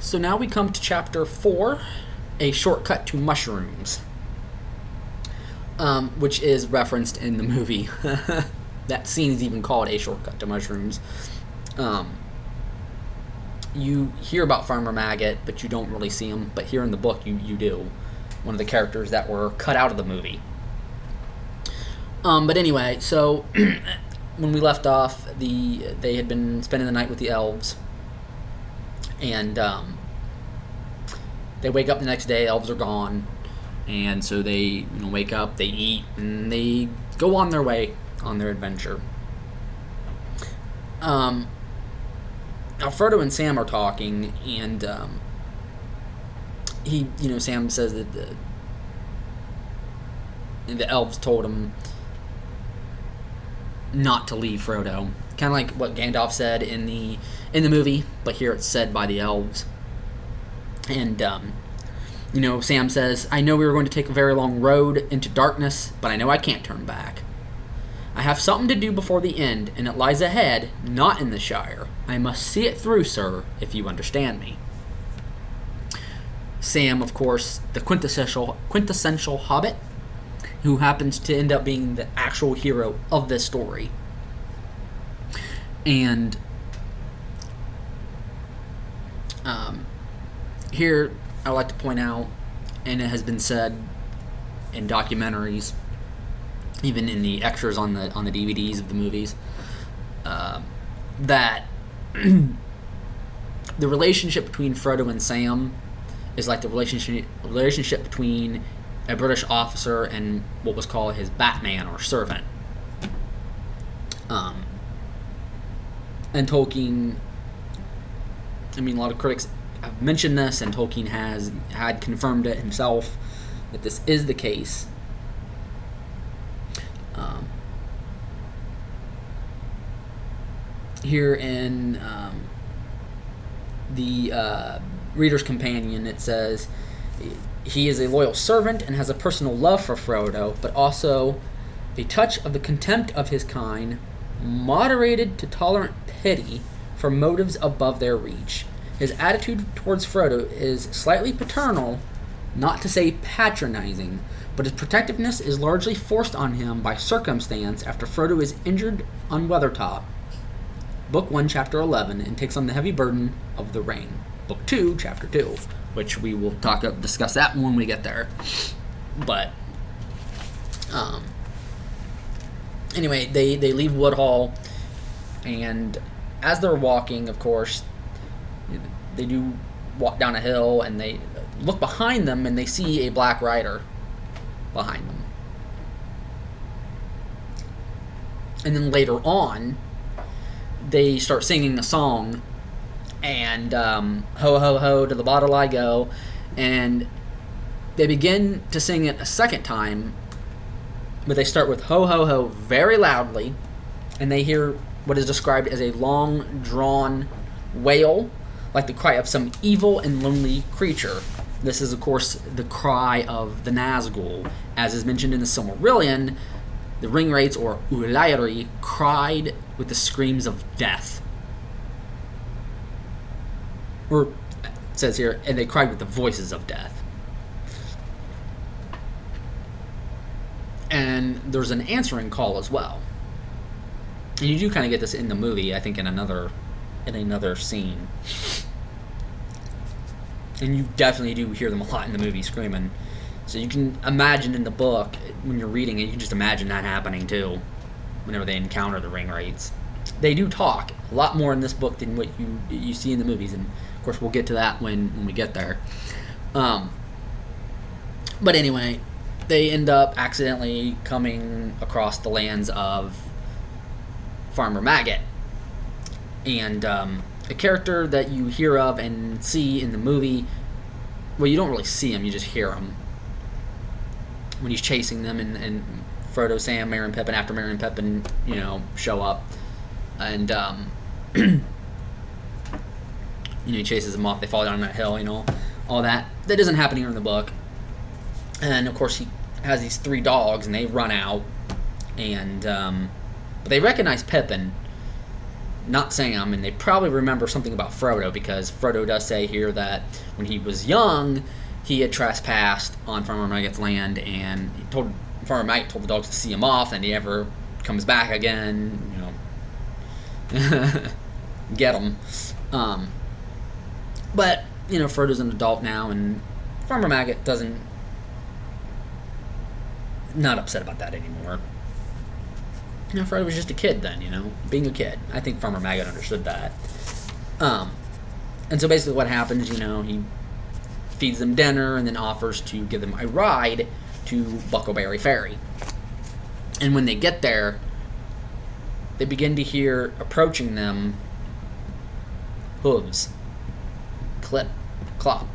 So now we come to chapter 4, A Shortcut to Mushrooms, which is referenced in the movie. That scene is even called A Shortcut to Mushrooms. You hear about Farmer Maggot, but you don't really see him. But here in the book, you do. One of the characters that were cut out of the movie. But anyway, so when we left off, they had been spending the night with the elves. And they wake up the next day, elves are gone. And so they wake up, they eat, and they go on their way on their adventure. Now Frodo and Sam are talking, and Sam says that the elves told him not to leave Frodo. Kind of like what Gandalf said in the movie, but here it's said by the elves. And Sam says, "I know we were going to take a very long road into darkness, but I know I can't turn back. I have something to do before the end, and it lies ahead, not in the Shire. I must see it through, sir, if you understand me." Sam, of course, the quintessential hobbit, who happens to end up being the actual hero of this story. And here I would like to point out, and it has been said in documentaries, even in the extras on the DVDs of the movies, that the relationship between Frodo and Sam is like the relationship between a British officer and what was called his Batman or servant. And Tolkien, a lot of critics have mentioned this, and Tolkien had confirmed it himself, that this is the case. Here in the Reader's Companion, it says, "He is a loyal servant and has a personal love for Frodo, but also a touch of the contempt of his kind, moderated to tolerant pity for motives above their reach. His attitude towards Frodo is slightly paternal, not to say patronizing, but his protectiveness is largely forced on him by circumstance after Frodo is injured on Weathertop." Book 1, Chapter 11, and takes on the heavy burden of the ring. Book 2, Chapter 2, which we will discuss that when we get there. But, anyway, they leave Woodhall, and as they're walking, of course, they do walk down a hill, and they look behind them, and they see a black rider behind them. And then later on, they start singing a song, and ho ho ho to the bottle I go, and they begin to sing it a second time, but they start with ho ho ho very loudly, and they hear what is described as a long drawn wail, like the cry of some evil and lonely creature. This is, of course, the cry of the Nazgul. As is mentioned in the Silmarillion, the Ringwraiths, or Ulairi, cried with the screams of death. Or, it says here, and they cried with the voices of death. And there's an answering call as well. And you do kind of get this in the movie, I think, in another scene. And you definitely do hear them a lot in the movie screaming. So you can imagine in the book, when you're reading it, you can just imagine that happening too, whenever they encounter the Ringwraiths. They do talk a lot more in this book than what you see in the movies, and of course we'll get to that when we get there. But anyway, they end up accidentally coming across the lands of Farmer Maggot. And a character that you hear of and see in the movie, well, you don't really see him, you just hear him when he's chasing them, and Frodo, Sam, Merry and Pippin, after Merry and Pippin, show up, and he chases them off. They fall down that hill, all that. That doesn't happen here in the book. And of course, he has these 3 dogs, and they run out, and but they recognize Pippin, not Sam, and they probably remember something about Frodo, because Frodo does say here that when he was young, he had trespassed on Farmer Maggot's land, and Farmer Maggot told the dogs to see him off, and he never comes back again. Get him. But Frodo's an adult now, and Farmer Maggot not upset about that anymore. Frodo was just a kid then, being a kid. I think Farmer Maggot understood that. And so basically what happens, he feeds them dinner and then offers to give them a ride to Buckleberry Ferry. And when they get there, they begin to hear approaching them hooves. Clip, clop,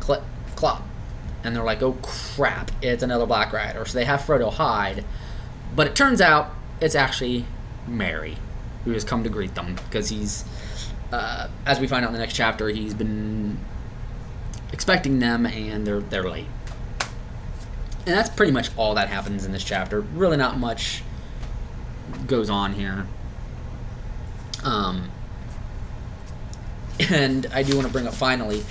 clip, clop. And they're like, oh crap, it's another Black Rider. So they have Frodo hide. But it turns out it's actually Merry who has come to greet them, because he's, as we find out in the next chapter, he's been expecting them, and they're late. And that's pretty much all that happens in this chapter. Really not much goes on here. And I do want to bring up finally,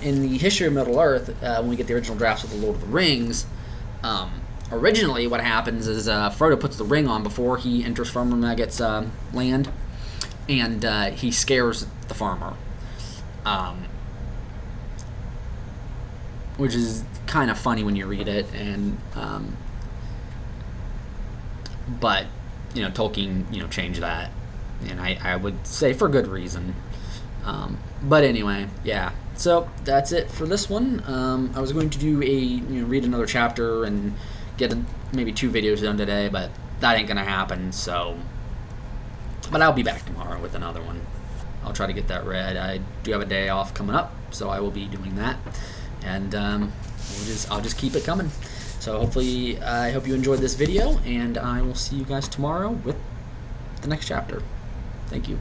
in the history of Middle-earth, when we get the original drafts of the Lord of the Rings, originally what happens is Frodo puts the ring on before he enters Farmer Maggot's land, and he scares the farmer, which is kind of funny when you read it, and but Tolkien changed that, and I would say for good reason. But anyway, yeah. So that's it for this one. I was going to do read another chapter and get maybe 2 videos done today, but that ain't gonna happen. So, but I'll be back tomorrow with another one. I'll try to get that read. I do have a day off coming up, so I will be doing that, and I'll just keep it coming. So hopefully, I hope you enjoyed this video, and I will see you guys tomorrow with the next chapter. Thank you.